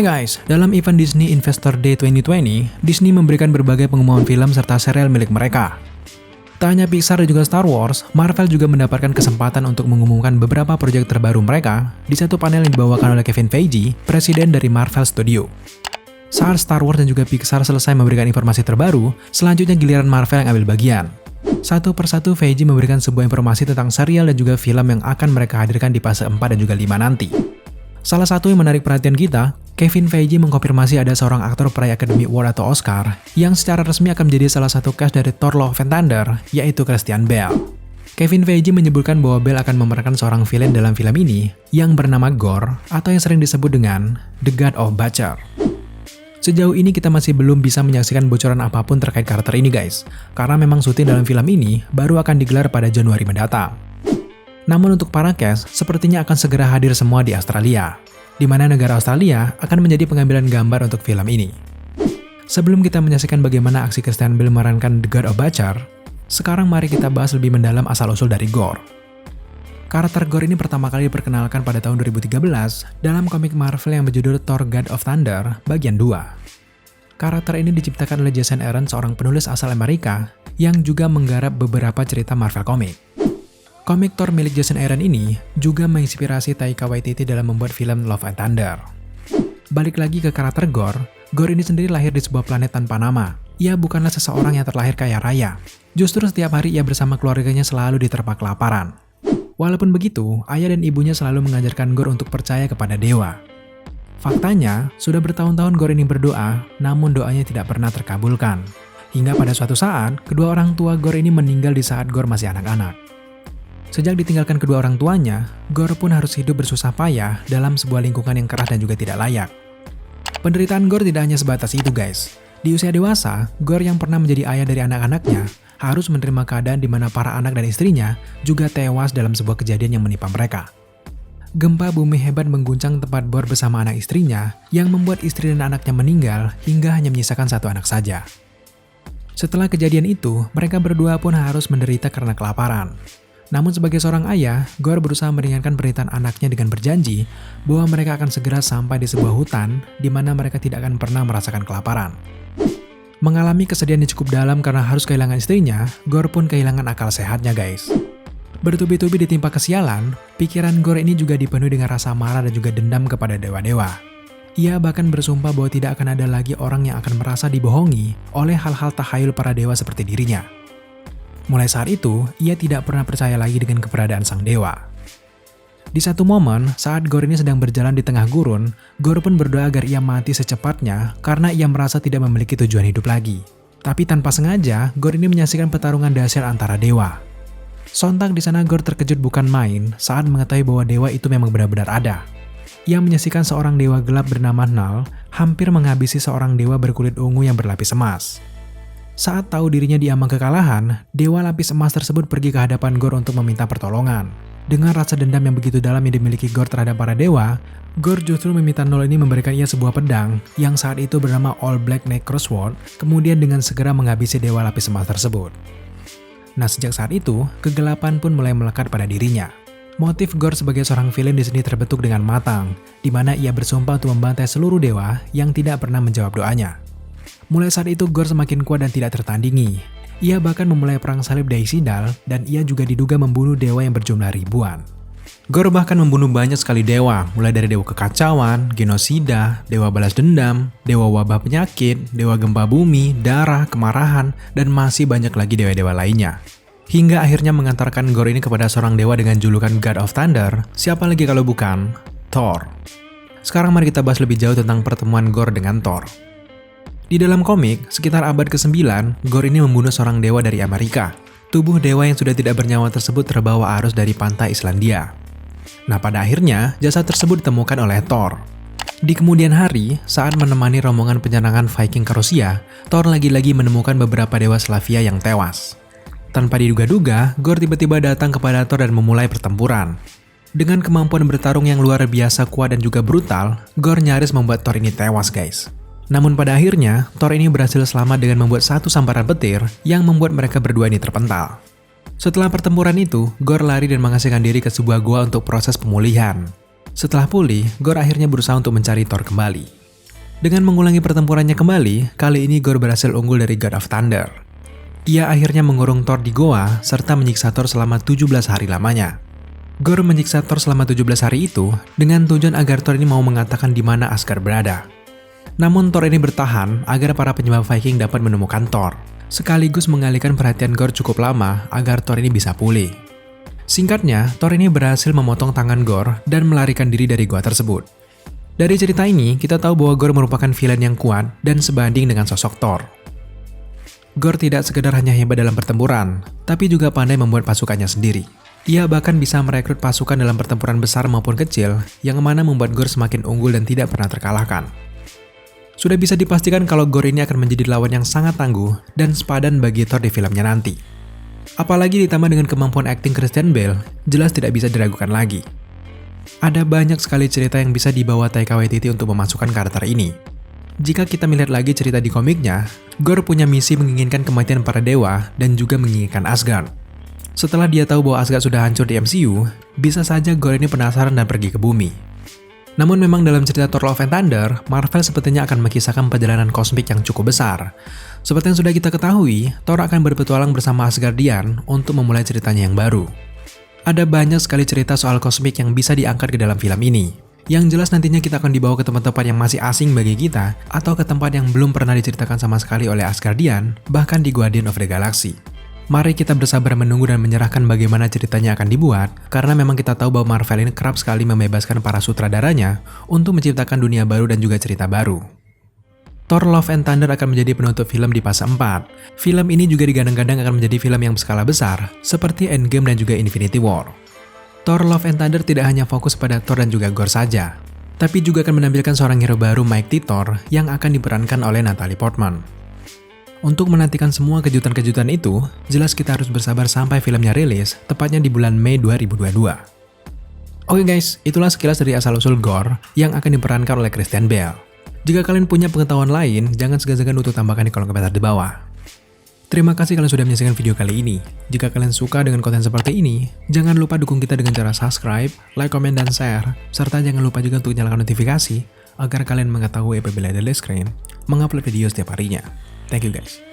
Oke guys, dalam event Disney Investor Day 2020, Disney memberikan berbagai pengumuman film serta serial milik mereka. Tak hanya Pixar dan juga Star Wars, Marvel juga mendapatkan kesempatan untuk mengumumkan beberapa proyek terbaru mereka di satu panel yang dibawakan oleh Kevin Feige, presiden dari Marvel Studio. Saat Star Wars dan juga Pixar selesai memberikan informasi terbaru, selanjutnya giliran Marvel yang ambil bagian. Satu persatu Feige memberikan sebuah informasi tentang serial dan juga film yang akan mereka hadirkan di fase 4 dan juga 5 nanti. Salah satu yang menarik perhatian kita, Kevin Feige mengkonfirmasi ada seorang aktor peraih Academy Award atau Oscar yang secara resmi akan menjadi salah satu cast dari Thor Love and Thunder, yaitu Christian Bale. Kevin Feige menyebutkan bahwa Bale akan memerankan seorang villain dalam film ini yang bernama Gorr atau yang sering disebut dengan The God of Butcher. Sejauh ini kita masih belum bisa menyaksikan bocoran apapun terkait karakter ini guys, karena memang syuting dalam film ini baru akan digelar pada Januari mendatang. Namun untuk para cast, sepertinya akan segera hadir semua di Australia, di mana negara Australia akan menjadi pengambilan gambar untuk film ini. Sebelum kita menyaksikan bagaimana aksi Christian Bale memerankan The God of Butcher, sekarang mari kita bahas lebih mendalam asal-usul dari Gorr. Karakter Gorr ini pertama kali diperkenalkan pada tahun 2013 dalam komik Marvel yang berjudul Thor God of Thunder bagian 2. Karakter ini diciptakan oleh Jason Aaron, seorang penulis asal Amerika yang juga menggarap beberapa cerita Marvel komik. Komik Thor milik Jason Aaron ini juga menginspirasi Taika Waititi dalam membuat film Love and Thunder. Balik lagi ke karakter Gorr, Gorr ini sendiri lahir di sebuah planet tanpa nama. Ia bukanlah seseorang yang terlahir kaya raya. Justru setiap hari ia bersama keluarganya selalu diterpa kelaparan. Walaupun begitu, ayah dan ibunya selalu mengajarkan Gorr untuk percaya kepada dewa. Faktanya, sudah bertahun-tahun Gorr ini berdoa, namun doanya tidak pernah terkabulkan. Hingga pada suatu saat, kedua orang tua Gorr ini meninggal di saat Gorr masih anak-anak. Sejak ditinggalkan kedua orang tuanya, Gorr pun harus hidup bersusah payah dalam sebuah lingkungan yang keras dan juga tidak layak. Penderitaan Gorr tidak hanya sebatas itu guys. Di usia dewasa, Gorr yang pernah menjadi ayah dari anak-anaknya harus menerima keadaan di mana para anak dan istrinya juga tewas dalam sebuah kejadian yang menimpa mereka. Gempa bumi hebat mengguncang tempat Gorr bersama anak istrinya yang membuat istri dan anaknya meninggal hingga hanya menyisakan satu anak saja. Setelah kejadian itu, mereka berdua pun harus menderita karena kelaparan. Namun sebagai seorang ayah, Gorr berusaha meringankan penderitaan anaknya dengan berjanji bahwa mereka akan segera sampai di sebuah hutan di mana mereka tidak akan pernah merasakan kelaparan. Mengalami kesedihan yang cukup dalam karena harus kehilangan istrinya, Gorr pun kehilangan akal sehatnya guys. Bertubi-tubi ditimpa kesialan, pikiran Gorr ini juga dipenuhi dengan rasa marah dan juga dendam kepada dewa-dewa. Ia bahkan bersumpah bahwa tidak akan ada lagi orang yang akan merasa dibohongi oleh hal-hal takhayul para dewa seperti dirinya. Mulai saat itu, ia tidak pernah percaya lagi dengan keberadaan sang dewa. Di satu momen, saat Gorr ini sedang berjalan di tengah gurun, Gorr pun berdoa agar ia mati secepatnya karena ia merasa tidak memiliki tujuan hidup lagi. Tapi tanpa sengaja, Gorr ini menyaksikan pertarungan dahsyat antara dewa. Sontak di sana Gorr terkejut bukan main saat mengetahui bahwa dewa itu memang benar-benar ada. Ia menyaksikan seorang dewa gelap bernama Null hampir menghabisi seorang dewa berkulit ungu yang berlapis emas. Saat tahu dirinya diambang kekalahan, dewa lapis emas tersebut pergi ke hadapan Gorr untuk meminta pertolongan. Dengan rasa dendam yang begitu dalam yang dimiliki Gorr terhadap para dewa, Gorr justru meminta Null ini memberikan ia sebuah pedang yang saat itu bernama All Black Necro Sword, kemudian dengan segera menghabisi dewa lapis emas tersebut. Nah, sejak saat itu, kegelapan pun mulai melekat pada dirinya. Motif Gorr sebagai seorang villain di sini terbentuk dengan matang, di mana ia bersumpah untuk membantai seluruh dewa yang tidak pernah menjawab doanya. Mulai saat itu Gorr semakin kuat dan tidak tertandingi. Ia bahkan memulai perang salib di Heimdall dan ia juga diduga membunuh dewa yang berjumlah ribuan. Gorr bahkan membunuh banyak sekali dewa, mulai dari dewa kekacauan, genosida, dewa balas dendam, dewa wabah penyakit, dewa gempa bumi, darah, kemarahan, dan masih banyak lagi dewa-dewa lainnya. Hingga akhirnya mengantarkan Gorr ini kepada seorang dewa dengan julukan God of Thunder, siapa lagi kalau bukan Thor. Sekarang mari kita bahas lebih jauh tentang pertemuan Gorr dengan Thor. Di dalam komik, sekitar abad ke-9, Gorr ini membunuh seorang dewa dari Amerika. Tubuh dewa yang sudah tidak bernyawa tersebut terbawa arus dari pantai Islandia. Nah, pada akhirnya, jasad tersebut ditemukan oleh Thor. Di kemudian hari, saat menemani rombongan penyerangan Viking ke Rusia, Thor lagi-lagi menemukan beberapa dewa Slavia yang tewas. Tanpa diduga-duga, Gorr tiba-tiba datang kepada Thor dan memulai pertempuran. Dengan kemampuan bertarung yang luar biasa kuat dan juga brutal, Gorr nyaris membuat Thor ini tewas guys. Namun pada akhirnya, Thor ini berhasil selamat dengan membuat satu sambaran petir yang membuat mereka berdua ini terpental. Setelah pertempuran itu, Gorr lari dan mengasingkan diri ke sebuah gua untuk proses pemulihan. Setelah pulih, Gorr akhirnya berusaha untuk mencari Thor kembali. Dengan mengulangi pertempurannya kembali, kali ini Gorr berhasil unggul dari God of Thunder. Ia akhirnya mengurung Thor di goa, serta menyiksa Thor selama 17 hari lamanya. Gorr menyiksa Thor selama 17 hari itu, dengan tujuan agar Thor ini mau mengatakan di mana Asgard berada. Namun Thor ini bertahan agar para penyembah Viking dapat menemukan Thor, sekaligus mengalihkan perhatian Gorr cukup lama agar Thor ini bisa pulih. Singkatnya, Thor ini berhasil memotong tangan Gorr dan melarikan diri dari gua tersebut. Dari cerita ini, kita tahu bahwa Gorr merupakan villain yang kuat dan sebanding dengan sosok Thor. Gorr tidak sekedar hanya hebat dalam pertempuran, tapi juga pandai membuat pasukannya sendiri. Ia bahkan bisa merekrut pasukan dalam pertempuran besar maupun kecil, yang mana membuat Gorr semakin unggul dan tidak pernah terkalahkan. Sudah bisa dipastikan kalau Gorr ini akan menjadi lawan yang sangat tangguh dan sepadan bagi Thor di filmnya nanti. Apalagi ditambah dengan kemampuan akting Christian Bale, jelas tidak bisa diragukan lagi. Ada banyak sekali cerita yang bisa dibawa Taika Waititi untuk memasukkan karakter ini. Jika kita melihat lagi cerita di komiknya, Gorr punya misi menginginkan kematian para dewa dan juga menginginkan Asgard. Setelah dia tahu bahwa Asgard sudah hancur di MCU, bisa saja Gorr ini penasaran dan pergi ke bumi. Namun memang dalam cerita Thor Love and Thunder, Marvel sepertinya akan mengisahkan perjalanan kosmik yang cukup besar. Seperti yang sudah kita ketahui, Thor akan berpetualang bersama Asgardian untuk memulai ceritanya yang baru. Ada banyak sekali cerita soal kosmik yang bisa diangkat ke dalam film ini. Yang jelas nantinya kita akan dibawa ke tempat-tempat yang masih asing bagi kita, atau ke tempat yang belum pernah diceritakan sama sekali oleh Asgardian, bahkan di Guardian of the Galaxy. Mari kita bersabar menunggu dan menyerahkan bagaimana ceritanya akan dibuat, karena memang kita tahu bahwa Marvel ini kerap sekali membebaskan para sutradaranya untuk menciptakan dunia baru dan juga cerita baru. Thor Love and Thunder akan menjadi penutup film di fase 4. Film ini juga digadang-gadang akan menjadi film yang berskala besar, seperti Endgame dan juga Infinity War. Thor Love and Thunder tidak hanya fokus pada Thor dan juga Gorr saja, tapi juga akan menampilkan seorang hero baru Mike Titor yang akan diperankan oleh Natalie Portman. Untuk menantikan semua kejutan-kejutan itu, jelas kita harus bersabar sampai filmnya rilis, tepatnya di bulan Mei 2022. Oke guys, itulah sekilas dari asal-usul Gorr yang akan diperankan oleh Christian Bale. Jika kalian punya pengetahuan lain, jangan segan-segan untuk tambahkan di kolom komentar di bawah. Terima kasih kalian sudah menyaksikan video kali ini. Jika kalian suka dengan konten seperti ini, jangan lupa dukung kita dengan cara subscribe, like, komen, dan share, serta jangan lupa juga untuk nyalakan notifikasi agar kalian mengetahui apabila The Last Screen mengupload video setiap harinya. Thank you guys.